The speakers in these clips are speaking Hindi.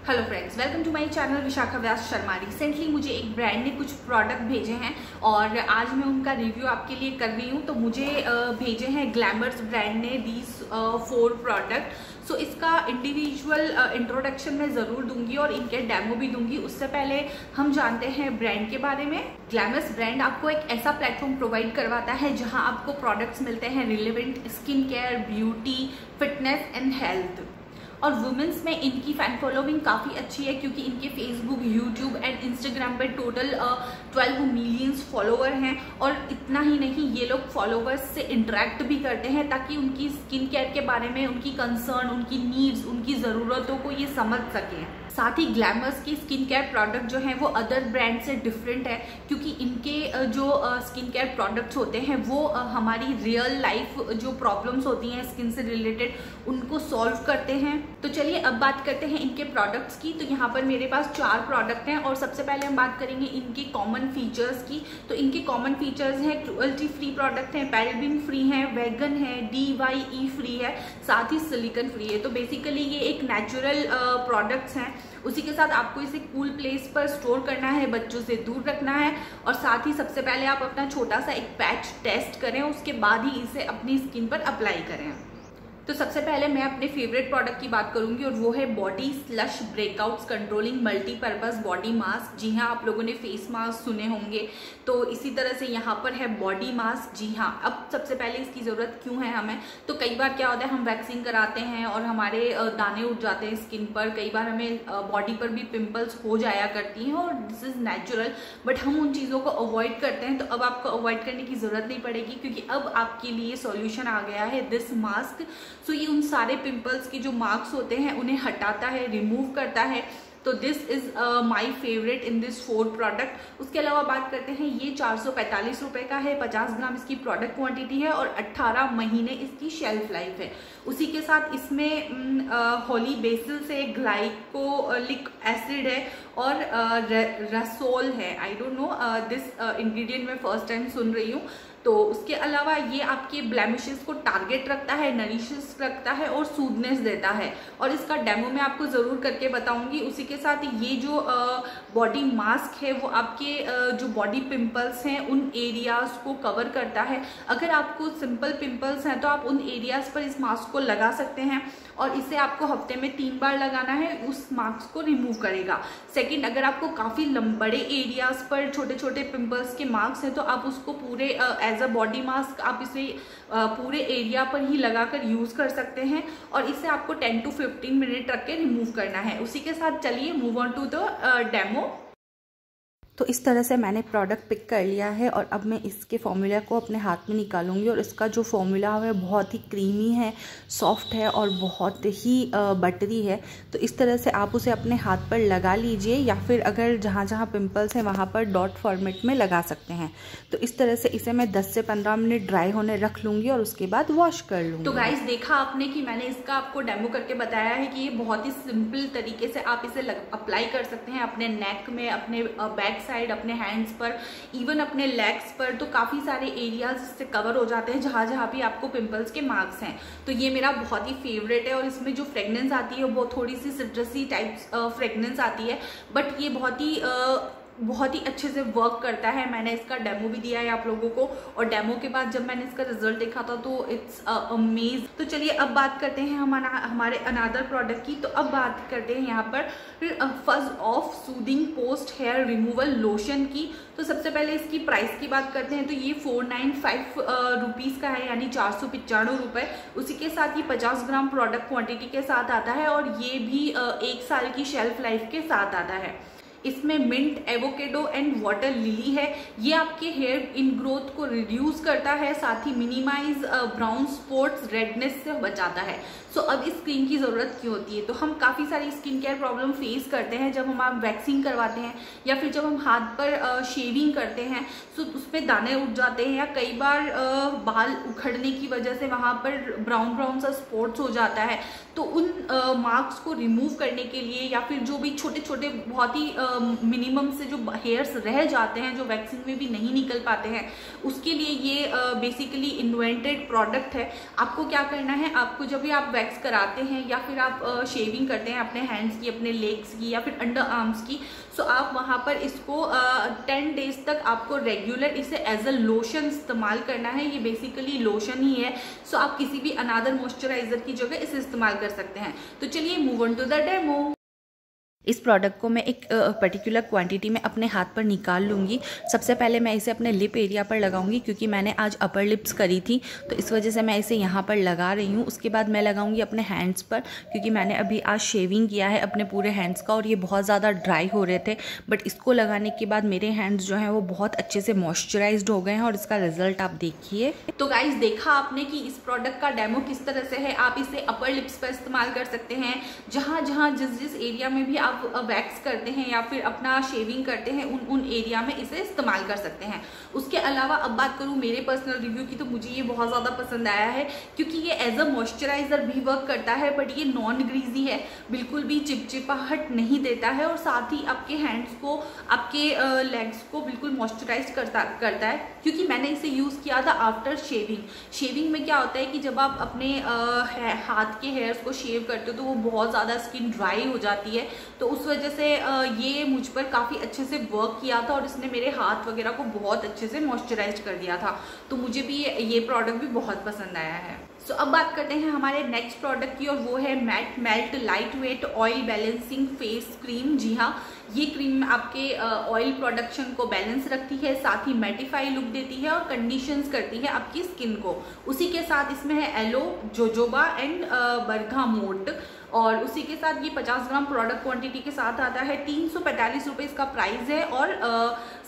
Hello friends, welcome to my channel Vishakha Vyas Sharma. Recently मुझे एक ब्रांड ने कुछ प्रोडक्ट भेजे हैं और आज मैं उनका रिव्यू आपके लिए कर रही हूँ। तो मुझे भेजे हैं ग्लैमर्स ब्रांड ने दीज 4 प्रोडक्ट। सो इसका इंडिविजुअल इंट्रोडक्शन मैं ज़रूर दूंगी और इनके डेमो भी दूंगी। उससे पहले हम जानते हैं ब्रांड के बारे में। ग्लैमर्स ब्रांड आपको एक ऐसा प्लेटफॉर्म प्रोवाइड करवाता है जहां आपको प्रोडक्ट्स मिलते हैं relevant skin care, beauty, fitness and health. और वुमेन्स में इनकी फैन फॉलोइंग काफ़ी अच्छी है क्योंकि इनके फेसबुक, यूट्यूब एंड इंस्टाग्राम पर टोटल 12 मिलियंस फॉलोवर हैं। और इतना ही नहीं, ये लोग फॉलोवर्स से इंटरेक्ट भी करते हैं ताकि उनकी स्किन केयर के बारे में उनकी कंसर्न, उनकी नीड्स, उनकी ज़रूरतों को ये समझ सकें। साथ ही ग्लैमर्स की स्किन केयर प्रोडक्ट जो हैं वो अदर ब्रांड से डिफरेंट है क्योंकि इनके जो स्किन केयर प्रोडक्ट्स होते हैं वो हमारी रियल लाइफ जो प्रॉब्लम्स होती हैं स्किन से रिलेटेड उनको सॉल्व करते हैं। तो चलिए अब बात करते हैं इनके प्रोडक्ट्स की। तो यहाँ पर मेरे पास 4 प्रोडक्ट हैं और सबसे पहले हम बात करेंगे इनके कॉमन फीचर्स की। तो इनके कॉमन फीचर्स हैं क्रुएल्टी फ्री प्रोडक्ट हैं, पैराबेन फ्री हैं, वेगन है, DYE फ्री है, साथ ही सिलिकॉन फ्री है। तो बेसिकली ये एक नेचुरल प्रोडक्ट्स हैं। उसी के साथ आपको इसे कूल प्लेस पर स्टोर करना है, बच्चों से दूर रखना है और साथ ही सबसे पहले आप अपना छोटा सा एक पैच टेस्ट करें, उसके बाद ही इसे अपनी स्किन पर अप्लाई करें। तो सबसे पहले मैं अपने फेवरेट प्रोडक्ट की बात करूंगी और वो है body slush breakouts controlling multipurpose body mask. जी हाँ, आप लोगों ने फेस मास्क सुने होंगे, तो इसी तरह से यहाँ पर है बॉडी मास्क। जी हाँ, अब सबसे पहले इसकी ज़रूरत क्यों है हमें, तो कई बार क्या होता है हम वैक्सिंग कराते हैं और हमारे दाने उठ जाते हैं स्किन पर, कई बार हमें बॉडी पर भी पिंपल्स हो जाया करती हैं और दिस इज़ नेचुरल, बट हम उन चीज़ों को अवॉइड करते हैं। तो अब आपको अवॉइड करने की ज़रूरत नहीं पड़ेगी क्योंकि अब आपके लिए सॉल्यूशन आ गया है दिस मास्क। सो ये उन सारे पिंपल्स के जो मार्क्स होते हैं उन्हें हटाता है, रिमूव करता है। तो this is my favourite in this 4 product. उसके अलावा बात करते हैं, ये 445 रुपए का है, 50 ग्राम इसकी प्रोडक्ट क्वांटिटी है और 18 महीने इसकी शेल्फ लाइफ है। उसी के साथ इसमें होली बेसिल से ग्लाइकोलिक एसिड है और रसोल है। I don't know this ingredient मैं फर्स्ट टाइम सुन रही हूँ। तो उसके अलावा ये आपके ब्लेमिशेस को टारगेट रखता है, नरिशेस रखता है और सूदनेस देता है और इसका डेमो मैं आपको ज़रूर करके बताऊंगी। उसी के साथ ये जो बॉडी मास्क है वो आपके जो बॉडी पिंपल्स हैं उन एरियाज को कवर करता है। अगर आपको सिंपल पिंपल्स हैं तो आप उन एरियाज पर इस मास्क को लगा सकते हैं और इसे आपको हफ्ते में 3 बार लगाना है, उस मास्क को रिमूव करेगा। सेकंड, अगर आपको काफ़ी बड़े एरियाज पर छोटे छोटे पिंपल्स के मार्क्स हैं तो आप उसको पूरे एज अ बॉडी मास्क आप इसे पूरे एरिया पर ही लगाकर यूज़ कर सकते हैं और इसे आपको 10 to 15 मिनट रख के रिमूव करना है। उसी के साथ चलिए move on to the demo. तो इस तरह से मैंने प्रोडक्ट पिक कर लिया है और अब मैं इसके फॉर्मूला को अपने हाथ में निकालूंगी और इसका जो फॉर्मूला है बहुत ही क्रीमी है, सॉफ्ट है और बहुत ही बटरी है। तो इस तरह से आप उसे अपने हाथ पर लगा लीजिए या फिर अगर जहाँ जहाँ पिंपल्स हैं वहाँ पर डॉट फॉर्मेट में लगा सकते हैं। तो इस तरह से इसे मैं 10 से 15 मिनट ड्राई होने रख लूँगी और उसके बाद वॉश कर लूँगी। तो गाइस, देखा आपने कि मैंने इसका आपको डेमो करके बताया है कि ये बहुत ही सिंपल तरीके से आप इसे अप्लाई कर सकते हैं अपने नेक में, अपने बैक साइड, अपने हैंड्स पर, इवन अपने लेग्स पर। तो काफ़ी सारे एरियाज इससे कवर हो जाते हैं जहाँ जहाँ भी आपको पिंपल्स के मार्क्स हैं। तो ये मेरा बहुत ही फेवरेट है और इसमें जो फ्रेगनेंस आती है वो थोड़ी सी सिट्रसी टाइप फ्रेगनेंस आती है, बट ये बहुत ही अच्छे से वर्क करता है। मैंने इसका डेमो भी दिया है आप लोगों को और डेमो के बाद जब मैंने इसका रिजल्ट देखा था तो इट्स अमेज। तो चलिए अब बात करते हैं हमारे अनदर प्रोडक्ट की। तो अब बात करते हैं यहाँ पर Fuzz Off soothing post hair removal lotion की। तो सबसे पहले इसकी प्राइस की बात करते हैं। तो ये 495 रुपीज़ का है, यानी 495 रुपये। उसी के साथ ये 50 ग्राम प्रोडक्ट क्वांटिटी के साथ आता है और ये भी 1 साल की शेल्फ लाइफ के साथ आता है। इसमें mint, avocado and water lily है। ये आपके हेयर इन ग्रोथ को रिड्यूस करता है, साथ ही मिनिमाइज ब्राउन स्पॉट्स, रेडनेस से बचाता है। सो अब इस क्रीम की ज़रूरत क्यों होती है, तो हम काफ़ी सारी स्किन केयर प्रॉब्लम फेस करते हैं जब हम वैक्सिंग करवाते हैं या फिर जब हम हाथ पर शेविंग करते हैं। सो उसमें दाने उठ जाते हैं या कई बार बाल उखड़ने की वजह से वहाँ पर ब्राउन सा स्पॉट्स हो जाता है। तो उन मार्क्स को रिमूव करने के लिए या फिर जो भी छोटे छोटे बहुत ही मिनिमम से जो हेयर्स रह जाते हैं, जो वैक्सिंग में भी नहीं निकल पाते हैं, उसके लिए ये बेसिकली इन्वेंटेड प्रोडक्ट है। आपको क्या करना है, आपको जब भी आप वैक्स कराते हैं या फिर आप शेविंग करते हैं अपने हैंड्स की, अपने लेग्स की या फिर अंडर आर्म्स की, सो आप वहाँ पर इसको 10 डेज तक आपको रेगुलर इसे एज अ लोशन इस्तेमाल करना है। ये बेसिकली लोशन ही है, सो आप किसी भी अनादर मॉइस्चराइजर की जगह इसे इस्तेमाल कर सकते हैं। तो चलिए move on to the demo. इस प्रोडक्ट को मैं एक पर्टिकुलर क्वांटिटी में अपने हाथ पर निकाल लूँगी। सबसे पहले मैं इसे अपने लिप एरिया पर लगाऊंगी, क्योंकि मैंने आज अपर लिप्स करी थी तो इस वजह से मैं इसे यहाँ पर लगा रही हूँ। उसके बाद मैं लगाऊंगी अपने हैंड्स पर, क्योंकि मैंने अभी आज शेविंग किया है अपने पूरे हैंड्स का और ये बहुत ज़्यादा ड्राई हो रहे थे। बट इसको लगाने के बाद मेरे हैंड्स जो हैं वो बहुत अच्छे से मॉइस्चराइज्ड हो गए हैं और इसका रिजल्ट आप देखिए। तो गाइज देखा आपने कि इस प्रोडक्ट का डेमो किस तरह से है। आप इसे अपर लिप्स पर इस्तेमाल कर सकते हैं, जहाँ जहाँ जिस एरिया में भी आप वैक्स करते हैं या फिर अपना शेविंग करते हैं उन एरिया में इसे इस्तेमाल कर सकते हैं। उसके अलावा अब बात करूँ मेरे पर्सनल रिव्यू की, तो मुझे ये बहुत ज़्यादा पसंद आया है, क्योंकि ये एज अ मॉइस्चराइजर भी वर्क करता है, बट ये नॉन ग्रीजी है, बिल्कुल भी चिपचिपाहट नहीं देता है और साथ ही आपके हैंड्स को, आपके लेग्स को बिल्कुल मॉइस्चराइज करता है। क्योंकि मैंने इसे यूज़ किया था आफ्टर शेविंग में क्या होता है कि जब आप अपने हाथ के हेयर्स को शेव करते हो तो वो बहुत ज़्यादा स्किन ड्राई हो जाती है, तो उस वजह से ये मुझ पर काफ़ी अच्छे से वर्क किया था और इसने मेरे हाथ वगैरह को बहुत अच्छे से मॉइस्चराइज कर दिया था। तो मुझे भी ये प्रोडक्ट भी बहुत पसंद आया है। सो अब बात करते हैं हमारे नेक्स्ट प्रोडक्ट की, और वो है matte melt light weight oil balancing face cream. जी हाँ, ये क्रीम आपके ऑयल प्रोडक्शन को बैलेंस रखती है, साथ ही मैटिफाई लुक देती है और कंडीशंस करती है आपकी स्किन को। उसी के साथ इसमें है एलो, जोजोबा एंड बरगामोट, और उसी के साथ ये 50 ग्राम प्रोडक्ट क्वांटिटी के साथ आता है। 345 रुपये इसका प्राइस है और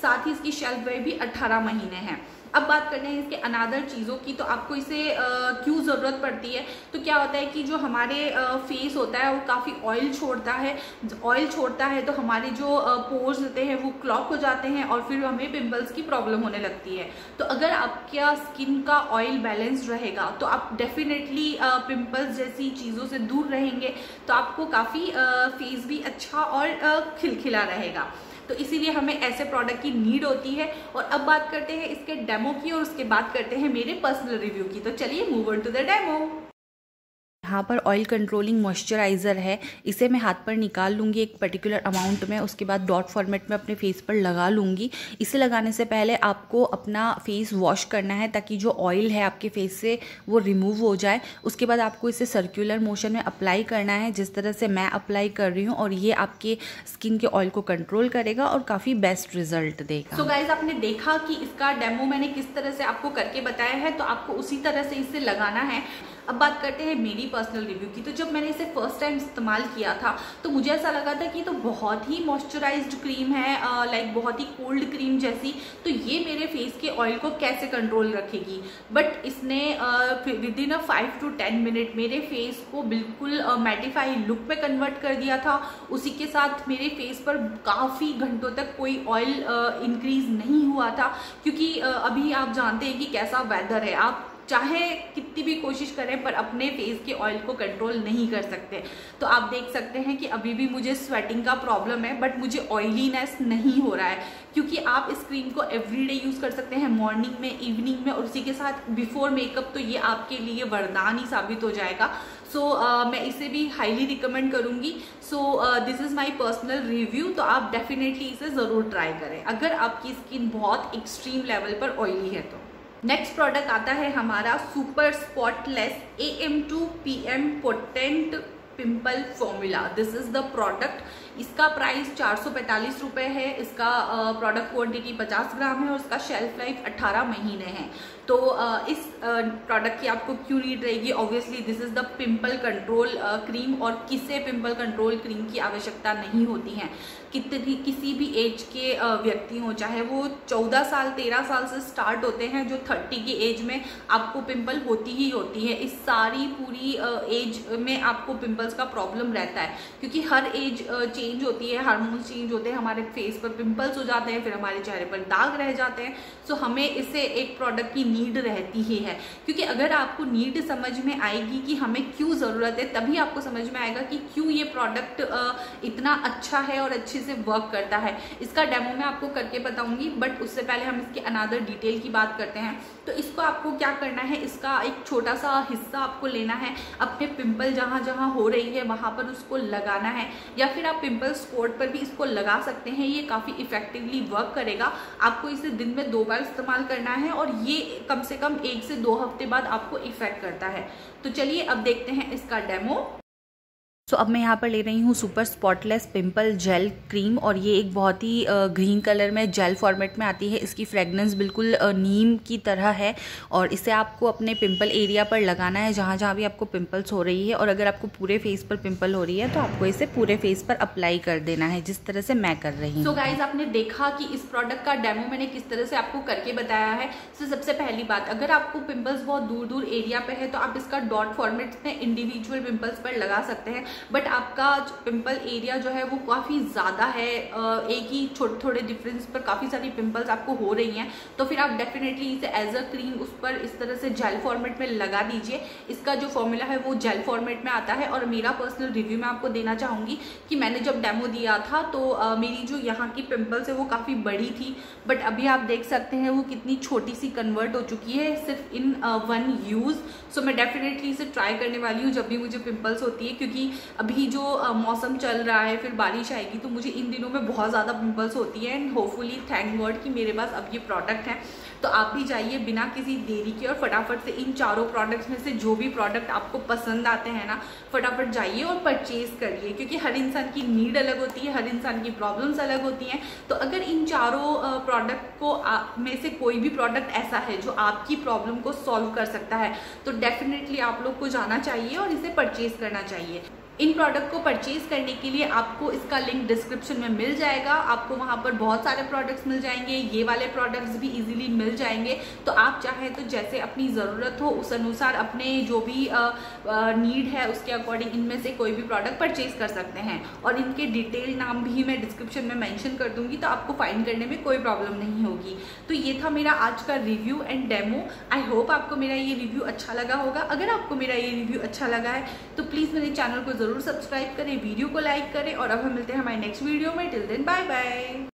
साथ ही इसकी शेल्फ लाइफ भी 18 महीने है। अब बात करते हैं इसके अनादर चीज़ों की, तो आपको इसे क्यों ज़रूरत पड़ती है। तो क्या होता है कि जो हमारे फेस होता है वो काफ़ी ऑयल छोड़ता है, तो हमारे जो पोर्स होते हैं वो क्लॉग हो जाते हैं और फिर हमें पिंपल्स की प्रॉब्लम होने लगती है। तो अगर आपका स्किन का ऑयल बैलेंस रहेगा तो आप डेफिनेटली पिंपल्स जैसी चीज़ों से दूर रहेंगे, तो आपको काफ़ी फेस भी अच्छा और खिलखिला रहेगा। तो इसीलिए हमें ऐसे प्रोडक्ट की नीड होती है। और अब बात करते हैं इसके डेमो की और उसके बाद करते हैं मेरे पर्सनल रिव्यू की। तो चलिए move on to the demo. यहाँ पर ऑयल कंट्रोलिंग मॉइस्चराइज़र है, इसे मैं हाथ पर निकाल लूँगी एक पर्टिकुलर अमाउंट में, उसके बाद डॉट फॉर्मेट में अपने फेस पर लगा लूँगी। इसे लगाने से पहले आपको अपना फेस वॉश करना है ताकि जो ऑयल है आपके फेस से वो रिमूव हो जाए। उसके बाद आपको इसे सर्कुलर मोशन में अप्लाई करना है, जिस तरह से मैं अप्लाई कर रही हूँ, और ये आपके स्किन के ऑयल को कंट्रोल करेगा और काफ़ी बेस्ट रिजल्ट देगा। सो गाइज आपने देखा कि इसका डेमो मैंने किस तरह से आपको करके बताया है, तो आपको उसी तरह से इसे लगाना है। अब बात करते हैं मेरी पर्सनल रिव्यू की। तो जब मैंने इसे फर्स्ट टाइम इस्तेमाल किया था तो मुझे ऐसा लगा था कि तो बहुत ही मॉइस्चराइज्ड क्रीम है, लाइक बहुत ही कोल्ड क्रीम जैसी, तो ये मेरे फेस के ऑयल को कैसे कंट्रोल रखेगी। बट इसने विद इन 5 to 10 मिनट मेरे फेस को बिल्कुल मैटिफाई लुक में कन्वर्ट कर दिया था। उसी के साथ मेरे फेस पर काफ़ी घंटों तक कोई ऑयल इंक्रीज नहीं हुआ था, क्योंकि अभी आप जानते हैं कि कैसा वेदर है, आप चाहे कितनी भी कोशिश करें पर अपने फेस के ऑयल को कंट्रोल नहीं कर सकते। तो आप देख सकते हैं कि अभी भी मुझे स्वेटिंग का प्रॉब्लम है, बट मुझे ऑयलीनेस नहीं हो रहा है, क्योंकि आप इस क्रीम को एवरीडे यूज़ कर सकते हैं, मॉर्निंग में, इवनिंग में, और उसी के साथ बिफोर मेकअप, तो ये आपके लिए वरदान ही साबित हो जाएगा। सो मैं इसे भी हाईली रिकमेंड करूँगी। So this is my personal review. तो आप डेफिनेटली इसे ज़रूर ट्राई करें अगर आपकी स्किन बहुत एक्सट्रीम लेवल पर ऑयली है तो। नेक्स्ट प्रोडक्ट आता है हमारा super spotless AM2 PM potent pimple formula. This is the product. इसका प्राइस 445 रुपये है। इसका प्रोडक्ट क्वांटिटी 50 ग्राम है और इसका शेल्फ लाइफ 18 महीने है। तो इस प्रोडक्ट की आपको क्यों नीड रहेगी? Obviously this is the pimple control cream, और किसे पिंपल कंट्रोल क्रीम की आवश्यकता नहीं होती है? किसी भी एज के व्यक्ति हो, चाहे वो 14 साल 13 साल से स्टार्ट होते हैं, जो 30 की एज में आपको पिंपल होती ही होती है। इस सारी पूरी एज में आपको पिंपल्स का प्रॉब्लम रहता है, क्योंकि हर एज चेंज होती है, हार्मोन्स चेंज होते हैं, हमारे फेस पर पिंपल्स हो जाते हैं, फिर हमारे चेहरे पर दाग रह जाते हैं। सो हमें इसे एक प्रोडक्ट की नीड रहती ही है, क्योंकि अगर आपको नीड समझ में आएगी कि हमें क्यों ज़रूरत है, तभी आपको समझ में आएगा कि क्यों ये प्रोडक्ट इतना अच्छा है और अच्छे से वर्क करता है। इसका डेमो मैं आपको करके बताऊंगी, बट उससे पहले हम इसके अनदर डिटेल की बात करते हैं। तो इसको आपको क्या करना है, इसका एक छोटा सा हिस्सा आपको लेना है, अपने पिंपल जहाँ जहाँ हो रही है वहाँ पर उसको लगाना है, या फिर आप पिंपल स्पॉट पर भी इसको लगा सकते हैं। ये काफ़ी इफेक्टिवली वर्क करेगा। आपको इसे दिन में 2 बार इस्तेमाल करना है और ये कम से कम 1 से 2 हफ्ते बाद आपको इफेक्ट करता है। तो चलिए अब देखते हैं इसका डेमो। तो अब मैं यहाँ पर ले रही हूँ super spotless pimple gel cream, और ये एक बहुत ही ग्रीन कलर में जेल फॉर्मेट में आती है। इसकी फ्रेगनेंस बिल्कुल नीम की तरह है, और इसे आपको अपने पिंपल एरिया पर लगाना है जहाँ जहाँ भी आपको पिंपल्स हो रही है। और अगर आपको पूरे फेस पर पिंपल हो रही है तो आपको इसे पूरे फेस पर अप्लाई कर देना है, जिस तरह से मैं कर रही हूँ। तो गाइज, आपने देखा कि इस प्रोडक्ट का डेमो मैंने किस तरह से आपको करके बताया है। तो सबसे पहली बात, अगर आपको पिंपल्स बहुत दूर दूर एरिया पे है तो आप इसका डॉट फॉर्मेट में इंडिविजुअल पिंपल्स पर लगा सकते हैं। बट आपका पिंपल एरिया जो है वो काफ़ी ज़्यादा है, एक ही छोटे थोड़े डिफरेंस पर काफ़ी सारी पिंपल्स आपको हो रही हैं, तो फिर आप डेफिनेटली इसे एज अ क्रीम उस पर इस तरह से जेल फॉर्मेट में लगा दीजिए। इसका जो फॉर्मूला है वो जेल फॉर्मेट में आता है। और मेरा पर्सनल रिव्यू मैं आपको देना चाहूँगी कि मैंने जब डेमो दिया था तो मेरी जो यहाँ की पिंपल्स है वो काफ़ी बड़ी थी, बट अभी आप देख सकते हैं वो कितनी छोटी सी कन्वर्ट हो चुकी है सिर्फ इन 1 यूज़। सो मैं डेफिनेटली इसे ट्राई करने वाली हूँ जब भी मुझे पिंपल्स होती है, क्योंकि अभी जो मौसम चल रहा है, फिर बारिश आएगी, तो मुझे इन दिनों में बहुत ज़्यादा पिंपल्स होती है। एंड होपफुली थैंक गॉड कि मेरे पास अब ये प्रोडक्ट है। तो आप भी जाइए बिना किसी देरी के और फटाफट से इन चारों प्रोडक्ट्स में से जो भी प्रोडक्ट आपको पसंद आते हैं ना, फटाफट जाइए और परचेज करिए, क्योंकि हर इंसान की नीड अलग होती है, हर इंसान की प्रॉब्लम्स अलग होती हैं। तो अगर इन चारों प्रोडक्ट को में से कोई भी प्रोडक्ट ऐसा है जो आपकी प्रॉब्लम को सॉल्व कर सकता है, तो डेफिनेटली आप लोग को जाना चाहिए और इसे परचेज करना चाहिए। इन प्रोडक्ट को परचेज करने के लिए आपको इसका लिंक डिस्क्रिप्शन में मिल जाएगा। आपको वहाँ पर बहुत सारे प्रोडक्ट्स मिल जाएंगे, ये वाले प्रोडक्ट्स भी इजीली मिल जाएंगे। तो आप चाहें तो जैसे अपनी ज़रूरत हो उस अनुसार अपने जो भी नीड है उसके अकॉर्डिंग इनमें से कोई भी प्रोडक्ट परचेज कर सकते हैं। और इनके डिटेल नाम भी मैं डिस्क्रिप्शन में मेंशन कर दूंगी, तो आपको फाइंड करने में कोई प्रॉब्लम नहीं होगी। तो ये था मेरा आज का review and demo. I hope आपको मेरा ये रिव्यू अच्छा लगा होगा। अगर आपको मेरा ये रिव्यू अच्छा लगा है तो प्लीज़ मेरे चैनल को जरूर सब्सक्राइब करें, वीडियो को लाइक करें, और अब हम मिलते हैं हमारे नेक्स्ट वीडियो में। Till then bye bye.